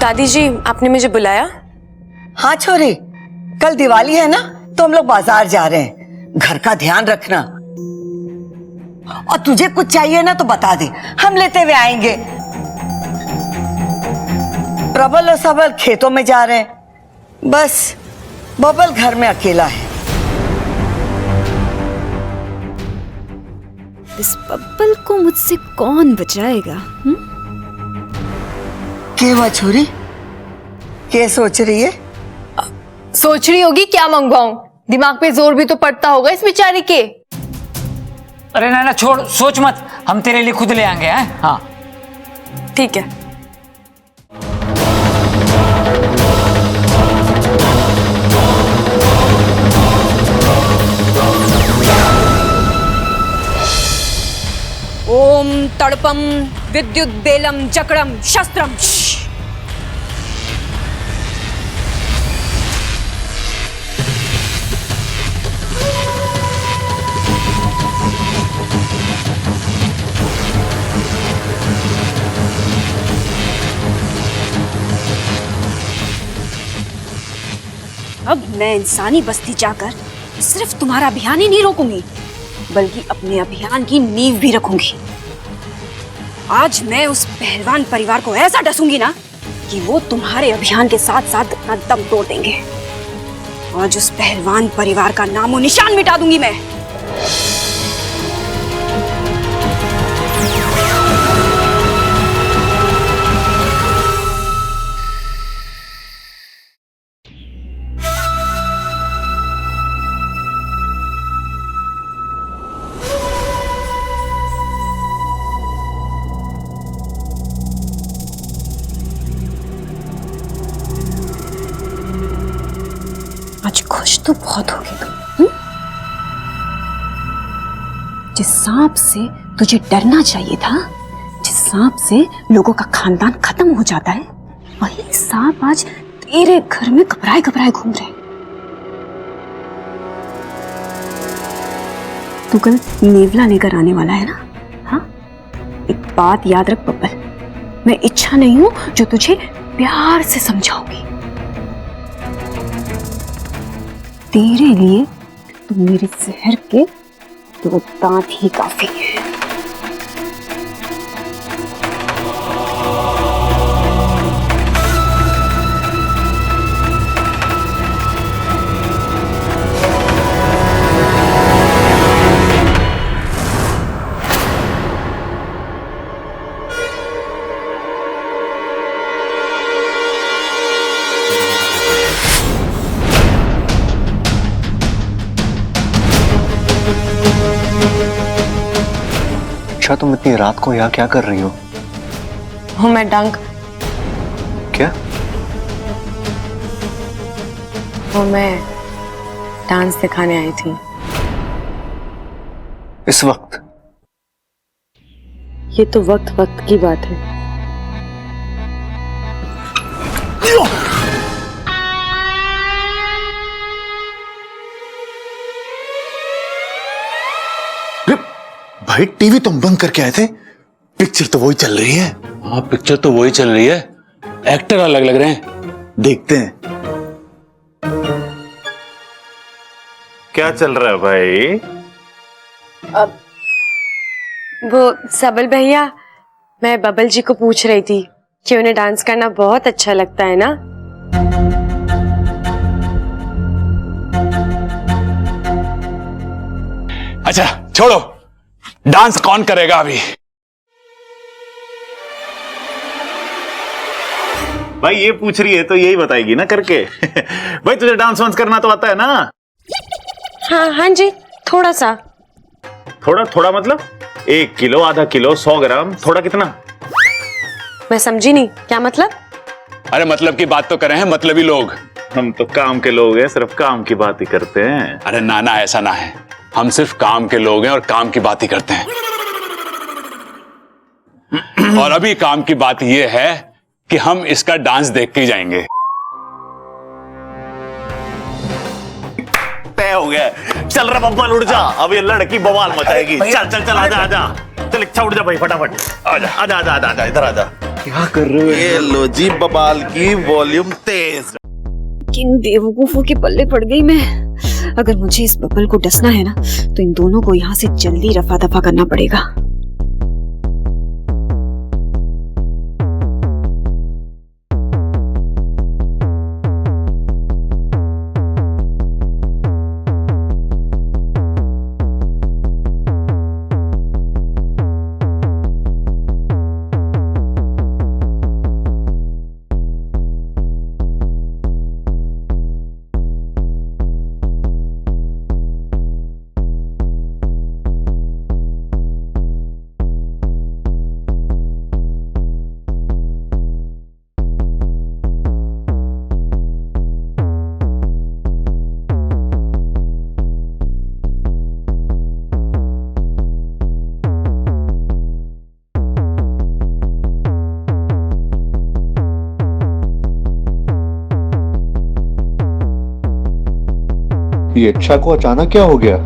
दादी जी, आपने मुझे बुलाया? हाँ छोरी, कल दिवाली है ना, तो हम लोग बाजार जा रहे हैं। घर का ध्यान रखना, और तुझे कुछ चाहिए ना तो बता दे, हम लेते हुए आएंगे। प्रबल और सबल खेतों में जा रहे हैं, बस बबल घर में अकेला है। इस बब्बल को मुझसे कौन बचाएगा? क्या हुआ छोरी, क्या सोच रही है? सोच रही होगी क्या मंगवाऊं, दिमाग पे जोर भी तो पड़ता होगा इस बेचारी के। अरे ना छोड़, सोच मत, हम तेरे लिए खुद ले आएंगे। हैं? हाँ ठीक है। ओम तड़पम विद्युत बेलम जकड़म शस्त्रम। अब मैं इंसानी बस्ती जाकर सिर्फ तुम्हारा अभियान ही नहीं रोकूंगी, बल्कि अपने अभियान की नींव भी रखूंगी। आज मैं उस पहलवान परिवार को ऐसा डसूंगी ना कि वो तुम्हारे अभियान के साथ साथ अपना दम तोड़ देंगे। आज उस पहलवान परिवार का नामो निशान मिटा दूंगी मैं। आज खुश तो बहुत होगी तुम। जिस सांप से तुझे डरना चाहिए था, जिस सांप से लोगों का खानदान खत्म हो जाता है, वही सांप आज तेरे घर में घबराए घबराए घूम रहे। तू कल नेवला लेकर आने वाला है ना? हाँ, एक बात याद रख बब्बल, मैं इच्छा नहीं हूं जो तुझे प्यार से समझाऊंगी। तेरे लिए तो मेरे जहर के 2 दांत ही काफी है। अच्छा, तुम इतनी रात को यहाँ क्या कर रही हो? हूँ मैं डंक। क्या? वो मैं डांस दिखाने आई थी। इस वक्त? ये तो वक्त वक्त की बात है। भाई टीवी तुम बंद करके आए थे, पिक्चर तो वही चल रही है। हाँ, पिक्चर तो वही चल रही है, एक्टर अलग लग रहे हैं। देखते हैं क्या चल रहा है भाई। अब वो सबल भैया, मैं बबल जी को पूछ रही थी कि उन्हें डांस करना बहुत अच्छा लगता है ना। अच्छा छोड़ो, डांस कौन करेगा अभी? भाई ये पूछ रही है तो यही बताएगी ना करके। भाई तुझे डांस वांस करना तो आता है ना? हाँ जी, थोड़ा सा। थोड़ा थोड़ा मतलब 1 किलो, आधा किलो, 100 ग्राम, थोड़ा कितना? मैं समझी नहीं, क्या मतलब? अरे मतलब की बात तो कर रहे हैं, मतलबी लोग। हम तो काम के लोग हैं, सिर्फ काम की बात ही करते हैं। अरे नाना, ऐसा ना है, हम सिर्फ काम के लोग हैं और काम की बात ही करते हैं। और अभी काम की बात यह है कि हम इसका डांस देख के ही जाएंगे। तय हो गया। चल रहा बब्बल, उड़ जा, अब ये लड़की बवाल मचाएगी। चल चल चल, आजा आजा, चल इच्छा उड़ जा भाई, फटाफट आजा आजा आजा आजा, इधर आजा। क्या कर रहे हो? ये लो जी बबाल की वॉल्यूम तेज। किन बेवकूफों के पल्ले पड़ गई मैं। अगर मुझे इस बबल को डसना है ना, तो इन दोनों को यहाँ से जल्दी रफा दफा करना पड़ेगा। ये इच्छा को अचानक क्या हो गया?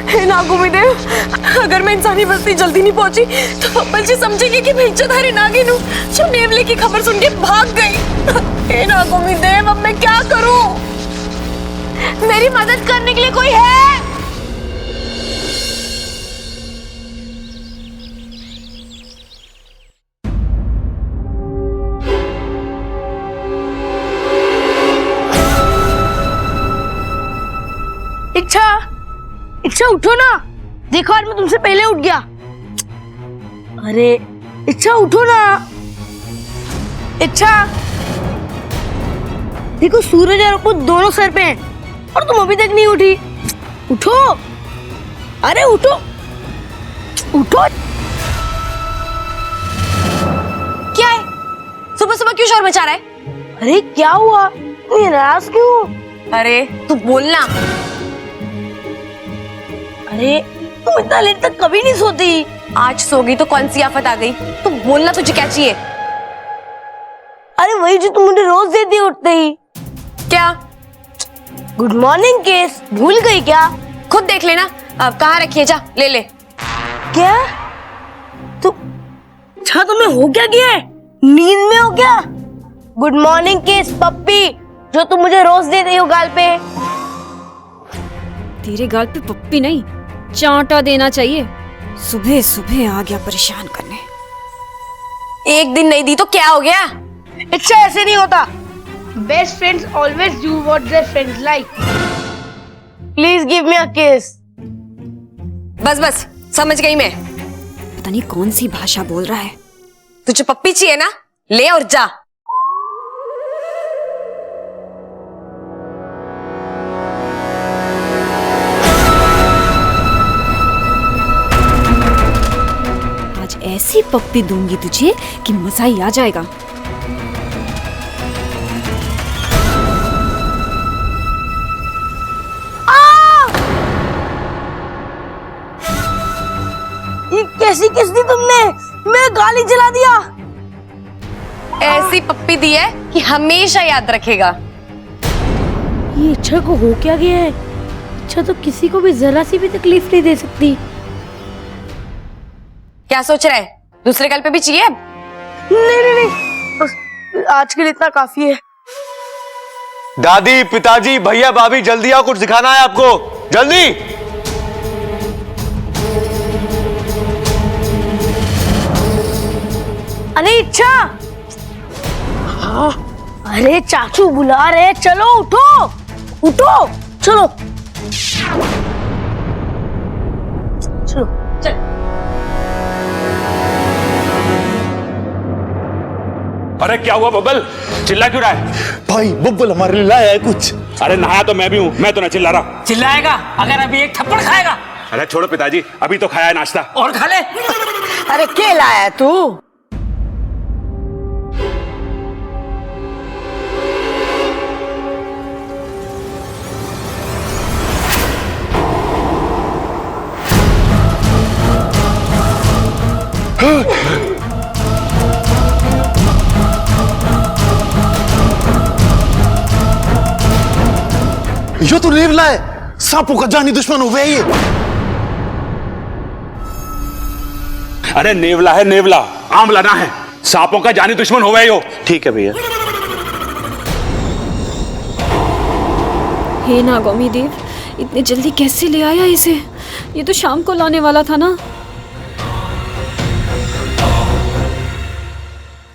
हे नागुमिदेव, अगर मैं इंसानी बस्ती जल्दी नहीं पहुंची तो बब्बल जी समझेंगे कि मैं इज्जतधारी नागिन हूँ जो नेवले की खबर सुन के भाग गई। हे नागुमिदेव, अब मैं क्या करूं? मेरी मदद करने के लिए कोई है? इच्छा उठो ना, देखो आज मैं तुमसे पहले उठ गया। अरे इच्छा उठो ना। इच्छा देखो, सूरज और अप्पू दोनों सर पे हैं और तुम अभी तक नहीं उठी। उठो, अरे उठो उठो। क्या है? सुबह सुबह क्यों शोर मचा रहा है? अरे क्या हुआ, तू नाराज क्यों? अरे तू बोलना। अरे तुम इतना लेट तक कभी नहीं सोती। आज सो गई तो कौन सी आफत आ गई? तू बोलना, तुझे क्या चाहिए? अरे वही जो तुम मुझे रोज देती उठते ही। क्या? गुड मॉर्निंग केस, भूल गई क्या? खुद देख लेना। अब कहाँ रखी है, जा ले ले। क्या तू अच्छा, तुम्हें हो क्या गया है? नींद में हो क्या? गुड मॉर्निंग केस पप्पी, जो तुम मुझे रोज देती हो गाल पे। तेरे गाल पे पप्पी नहीं, चांटा देना चाहिए। सुबह सुबह आ गया परेशान करने। एक दिन नहीं दी तो क्या हो गया? अच्छा ऐसे नहीं होता। Best friends always do what their friends like. Please give me a kiss. बस बस, समझ गई मैं। पता नहीं कौन सी भाषा बोल रहा है। तुझे पप्पी चाहिए ना, ले और जा। आज ऐसी पप्पी दूंगी तुझे कि मजा ही आ जाएगा। ये कैसी किस दी तुमने? मैं गाली जला दिया। ऐसी पप्पी दी है कि हमेशा याद रखेगा। ये इच्छा को हो क्या गया है? इच्छा तो किसी को भी जरा सी भी तकलीफ नहीं दे सकती। क्या सोच रहा है? दूसरे गाल पे भी चाहिए? नहीं, बस आज के लिए इतना काफी है। दादी, पिताजी, भैया, भाभी, जल्दी आओ, कुछ दिखाना है आपको, जल्दी। अरे इच्छा, हाँ, अरे चाचू बुला रहे, चलो उठो उठो, चलो चलो चल। अरे क्या हुआ बब्बल, चिल्ला क्यों रहा है? भाई बब्बल हमारे लिए लाया है कुछ। अरे नहाया तो मैं भी हूँ, मैं तो ना चिल्ला रहा। चिल्लाएगा अगर अभी एक थप्पड़ खाएगा। अरे छोड़ो पिताजी, अभी तो खाया है नाश्ता। और खा ले। अरे के लाया तू? यो तो नेवला है, सांपों का जानी दुश्मन हो गया ये। अरे नेवला है नेवला, आमला ना है। सांपों का जानी दुश्मन हो गए हो। ठीक है भैया। हे नागौमी देव, इतने जल्दी कैसे ले आया इसे? ये तो शाम को लाने वाला था ना।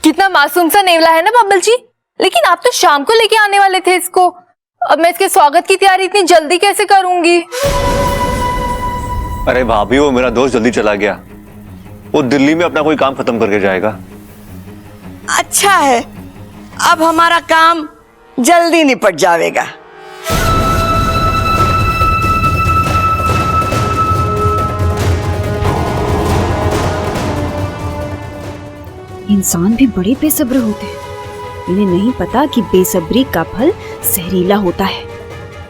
कितना मासूम सा नेवला है ना बब्बल जी, लेकिन आप तो शाम को लेके आने वाले थे इसको। अब मैं इसके स्वागत की तैयारी इतनी जल्दी कैसे करूंगी? अरे भाभी, वो मेरा दोस्त जल्दी चला गया। वो दिल्ली में अपना कोई काम खत्म करके जाएगा। अच्छा है, अब हमारा काम जल्दी निपट जाएगा। इंसान भी बड़े बेसब्र होते हैं। इन्हें नहीं पता कि बेसब्री का फल जहरीला होता है।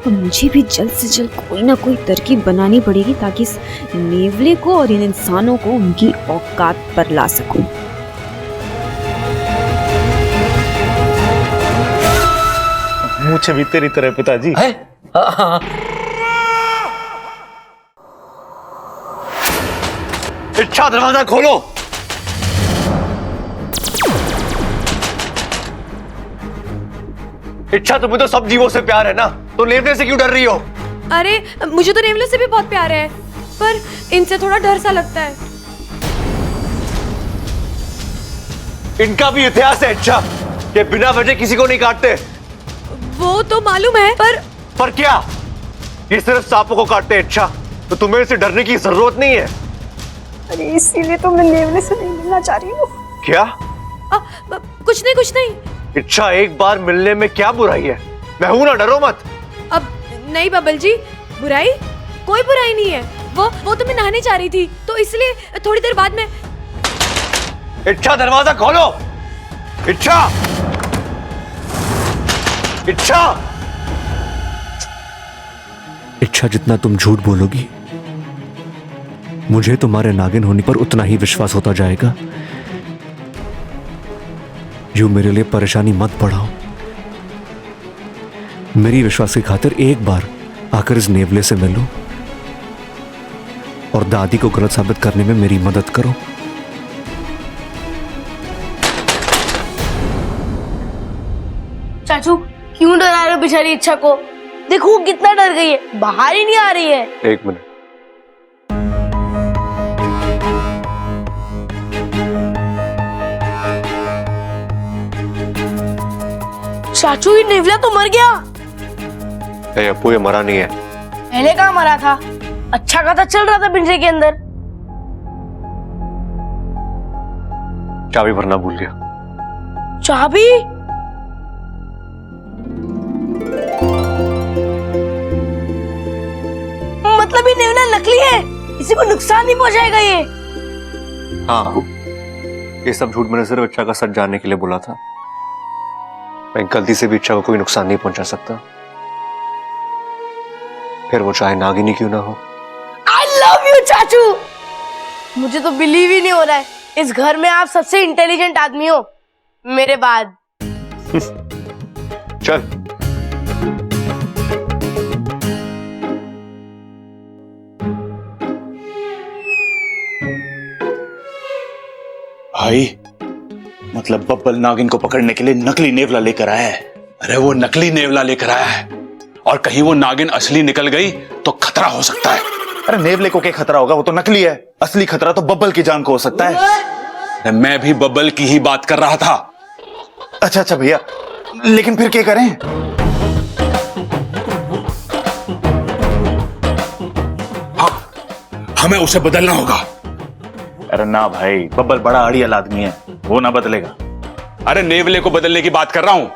और मुझे भी जल्द से जल्द कोई ना कोई तरकीब बनानी पड़ेगी ताकि इस नेवले को और इन इंसानों को उनकी औकात पर ला सकूं। मुझे भी तेरी तरह पिताजी। है? इच्छा, दरवाजा खोलो। इच्छा, तुम्हें तो सब जीवों से प्यार है ना, तो नेवले से क्यों डर रही हो? अरे मुझे तो नेवले से भी बहुत प्यार है, पर इनसे थोड़ा डर सा लगता है। इनका भी इतिहास है इच्छा, ये बिना वजह किसी को नहीं काटते। वो तो मालूम है, पर क्या? ये सिर्फ सांपों को काटते हैं इच्छा, तो तुम्हें इसे डरने की जरूरत नहीं है। अरे इसीलिए तो मैं नेवले से नहीं मिलना चाह रही हूँ। क्या? कुछ नहीं। इच्छा, एक बार मिलने में क्या बुराई है? मैं हूं ना, डरो मत। अब नहीं बब्बल जी, बुराई? कोई बुराई नहीं है। वो तो मैं नहाने जा रही थी, तो इसलिए थोड़ी देर बाद में। इच्छा, दरवाजा खोलो। इच्छा, इच्छा। इच्छा, जितना तुम झूठ बोलोगी मुझे तुम्हारे नागिन होने पर उतना ही विश्वास होता जाएगा। यूं मेरे लिए परेशानी मत बढ़ाओ। मेरी विश्वास की खातिर एक बार आकर इस नेवले से मिलो और दादी को गलत साबित करने में मेरी मदद करो। चाचू क्यों डरा रहे हो बेचारी इच्छा को? देखो कितना डर गई है, बाहर ही नहीं आ रही है। एक मिनट। चाचू ये नेवला तो मर गया। अपू, ये मरा नहीं है। पहले कहाँ मरा था? अच्छा खासा चल रहा था पिंजरे के अंदर। चाबी भरना भूल गया। चाबी? मतलब ये नेवला नकली है, इसी को नुकसान नहीं पहुंचाएगा ये? हाँ, ये सब झूठ मैंने सिर्फ इच्छा का सच जानने के लिए बोला था। मैं गलती से भी इच्छा को कोई नुकसान नहीं पहुंचा सकता, फिर वो चाहे नागिनी क्यों ना हो। I love you चाचू। मुझे तो बिलीव ही नहीं हो रहा है, इस घर में आप सबसे इंटेलिजेंट आदमी हो मेरे बाद। चल। भाई, मतलब बब्बल नागिन को पकड़ने के लिए नकली नेवला लेकर आया है। अरे वो नकली नेवला लेकर आया है, और कहीं वो नागिन असली निकल गई तो खतरा हो सकता है। अरे नेवले को क्या खतरा होगा, वो तो नकली है। असली खतरा तो बब्बल की जान को हो सकता है। मैं भी बब्बल की ही बात कर रहा था। अच्छा भैया, लेकिन फिर क्या करें? हाँ, हमें उसे बदलना होगा। अरे ना भाई, बब्बल बड़ा अड़ियल आदमी है, वो ना बदलेगा। अरे नेवले को बदलने की बात कर रहा हूं।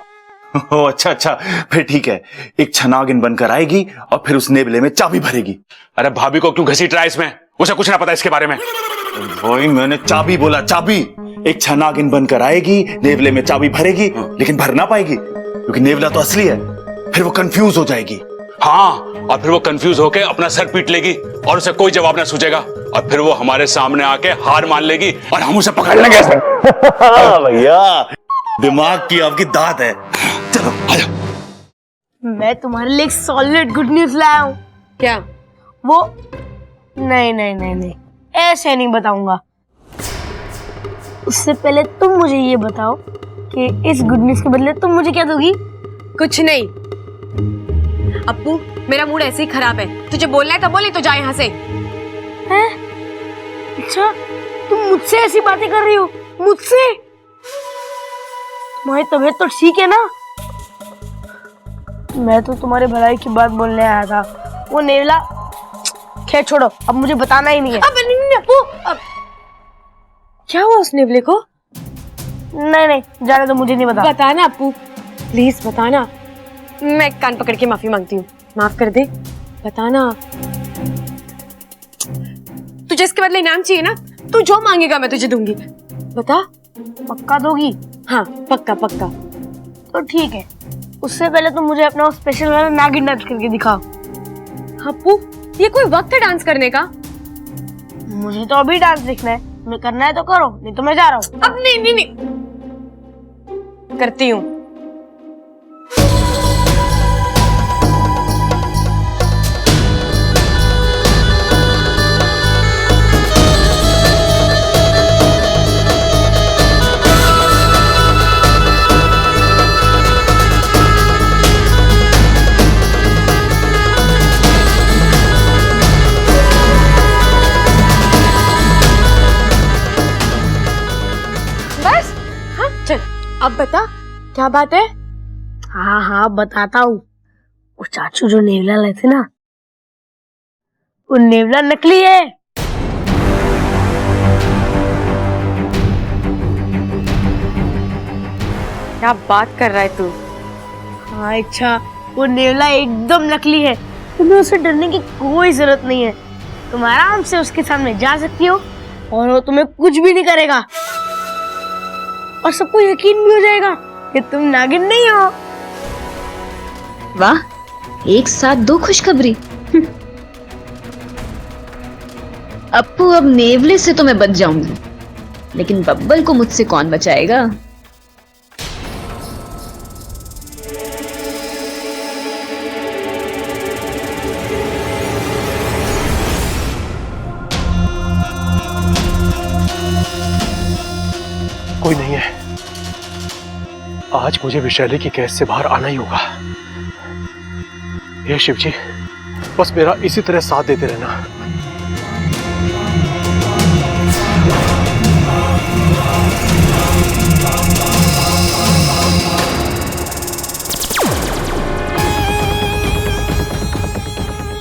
ओ अच्छा अच्छा, फिर ठीक है। एक छनागिन बनकर आएगी और फिर उस नेवले में चाबी भरेगी। अरे भाभी को क्यों घसीट रहा है इसमें? उसे कुछ ना पता इसके बारे में। भाई मैंने चाबी बोला, चाबी। एक छनागिन बनकर आएगी, नेवले में चाबी भरेगी, लेकिन भर ना पाएगी क्योंकि नेवला तो असली है। फिर वो कंफ्यूज हो जाएगी। हाँ, और फिर वो कंफ्यूज होके अपना सर पीट लेगी और उसे कोई जवाब ना सूझेगा, और फिर वो हमारे सामने आके हार मान लेगी और हम उसे पकड़ लेंगे। भैया दिमाग की आपकी दाद है। चलो आजा। मैं तुम्हारे लिए एक सॉलिड गुड न्यूज लाया हूँ। क्या? वो नहीं नहीं नहीं नहीं, ऐसे नहीं बताऊंगा। उससे पहले तुम मुझे ये बताओ कि इस गुड न्यूज के बदले तुम मुझे क्या दोगी? कुछ नहीं। अप्पू, मेरा मूड ऐसे ही खराब है। तुझे बोलना है तो बोले, तो जा यहाँ से। हैं? अच्छा, तुम मुझसे ऐसी बातें कर रही हो? मुझसे? तुम्हारी तबीयत तो ठीक है ना? मैं तो तुम्हारे भलाई की बात बोलने आया था। वो नेवला, खैर छोड़ो, अब मुझे बताना ही नहीं है। अब नहीं अप्पू, अब क्या हुआ उस नेवले को? नहीं नहीं, जाने दो, मुझे नहीं बता। बताना अप्पू, प्लीज बताना। मैं कान पकड़ के माफी मांगती हूँ, माफ कर दे, बताना। तुझे इसके बदले इनाम चाहिए ना? तू जो मांगेगा मैं तुझे दूंगी। बता। पक्का दोगी? हाँ पक्का पक्का। तो ठीक है, उससे पहले तुम मुझे अपना स्पेशल वाला नागिन डांस करके दिखाओ। अप्पू, ये कोई वक्त है डांस करने का? मुझे तो अभी डांस देखना है। तुम्हें करना है तो करो, नहीं तो मैं जा रहा हूँ। अब नहीं नहीं नहीं, करती हूँ। अब बता, क्या बात है? हाँ हाँ बताता हूँ। वो चाचू जो नेवला लाए थे ना, वो नेवला नकली है। क्या बात कर रहा है तू? हाँ अच्छा, वो नेवला एकदम नकली है। तुम्हें उसे डरने की कोई जरूरत नहीं है। तुम आराम से उसके सामने जा सकती हो और वो तुम्हें कुछ भी नहीं करेगा, और सबको यकीन भी हो जाएगा कि तुम नागिन नहीं हो। वाह, एक साथ दो खुशखबरी। अप्पू, अब नेवले से तो मैं बच जाऊंगी, लेकिन बब्बल को मुझसे कौन बचाएगा? कोई नहीं है। आज मुझे विषैले की कैद से बाहर आना ही होगा। हे शिव जी, बस मेरा इसी तरह साथ देते रहना।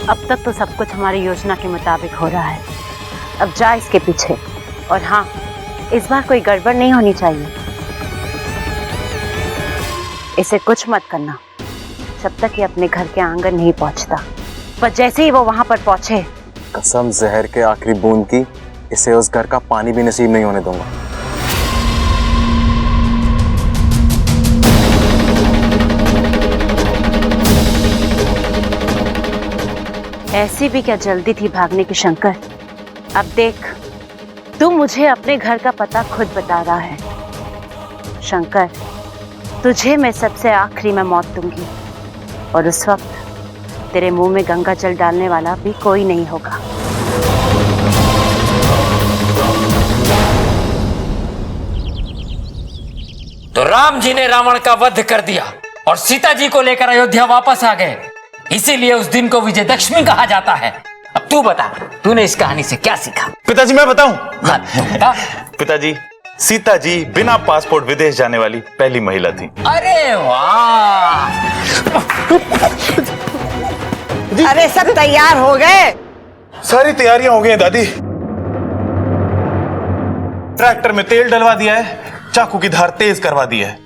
अब तक तो सब कुछ हमारी योजना के मुताबिक हो रहा है। अब जा इसके पीछे, और हाँ, इस बार कोई गड़बड़ नहीं होनी चाहिए। इसे कुछ मत करना जब तक ये अपने घर के आंगन नहीं पहुंचता। पर जैसे ही वो वहां पर पहुंचे, कसम जहर के आखिरी बूंद की, इसे उस घर का पानी भी नसीब नहीं होने दूंगा। ऐसी भी क्या जल्दी थी भागने की शंकर? अब देख, तू मुझे अपने घर का पता खुद बता रहा है। शंकर, तुझे मैं सबसे आखिरी में मौत दूंगी, और उस वक्त तेरे मुंह में गंगा जल डालने वाला भी कोई नहीं होगा। तो राम जी ने रावण का वध कर दिया और सीता जी को लेकर अयोध्या वापस आ गए। इसीलिए उस दिन को विजयदशमी कहा जाता है। अब तू बता, तूने इस कहानी से क्या सीखा? पिताजी मैं बताऊं? हाँ, तू बता। पिताजी, सीता जी बिना पासपोर्ट विदेश जाने वाली पहली महिला थी। अरे वाह! अरे सब तैयार हो गए? सारी तैयारियां हो गई हैं दादी। ट्रैक्टर में तेल डलवा दिया है, चाकू की धार तेज करवा दी है,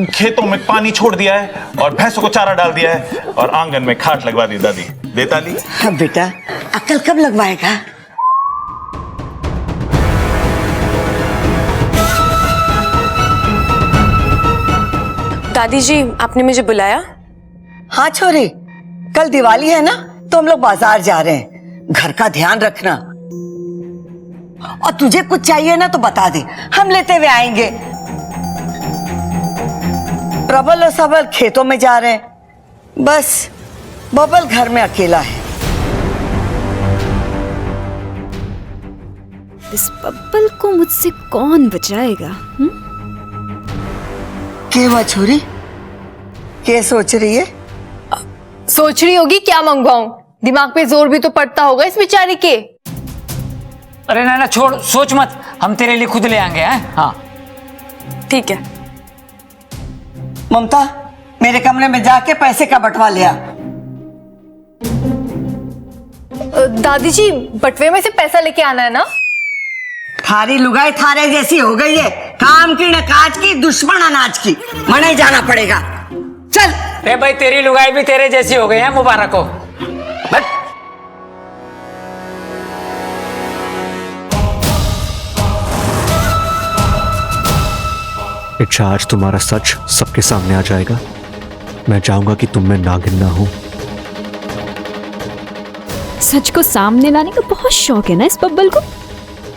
खेतों में पानी छोड़ दिया है और भैंसों को चारा डाल दिया है और आंगन में खाट लगवा दी दादी। दे ताली। हाँ बेटा, अक्ल कब लगवाएगा? दादी जी, आपने मुझे बुलाया? हाँ छोरी, कल दिवाली है ना, तो हम लोग बाजार जा रहे हैं। घर का ध्यान रखना, और तुझे कुछ चाहिए ना तो बता दे, हम लेते हुए आएंगे। प्रबल और सबल खेतों में जा रहे हैं, बस बबल घर में अकेला है। इस बब्बल को मुझसे कौन बचाएगा? क्या हुआ छोरी, क्या सोच रही है? सोच रही होगी क्या मंगवाऊं, दिमाग पे जोर भी तो पड़ता होगा इस बेचारी के। अरे ना छोड़, सोच मत, हम तेरे लिए खुद ले आएंगे। हैं? हाँ ठीक है। ममता, मेरे कमरे में जाके पैसे का बंटवा लिया। दादी जी, बटवे में से पैसा लेके आना है ना? थारी लुगाई थारे जैसी हो गई है, काम की न काज की, दुश्मन अनाज की। मने जाना पड़ेगा, चल। अरे भाई, तेरी लुगाई भी तेरे जैसी हो गई है, मुबारक हो। बट इच्छा, आज तुम्हारा सच सबके सामने आ जाएगा। मैं चाहूंगा कि तुम में नागिन ना हो। सच को सामने लाने का बहुत शौक है ना इस बब्बल को।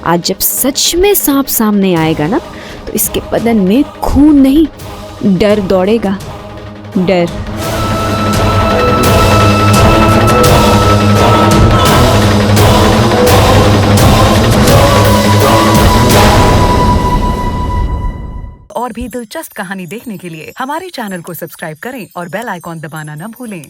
आज जब सच में सांप सामने आएगा ना, तो इसके बदन में खून नहीं, डर दौड़ेगा, डर। और भी दिलचस्प कहानी देखने के लिए हमारे चैनल को सब्सक्राइब करें और बेल आइकॉन दबाना न भूलें।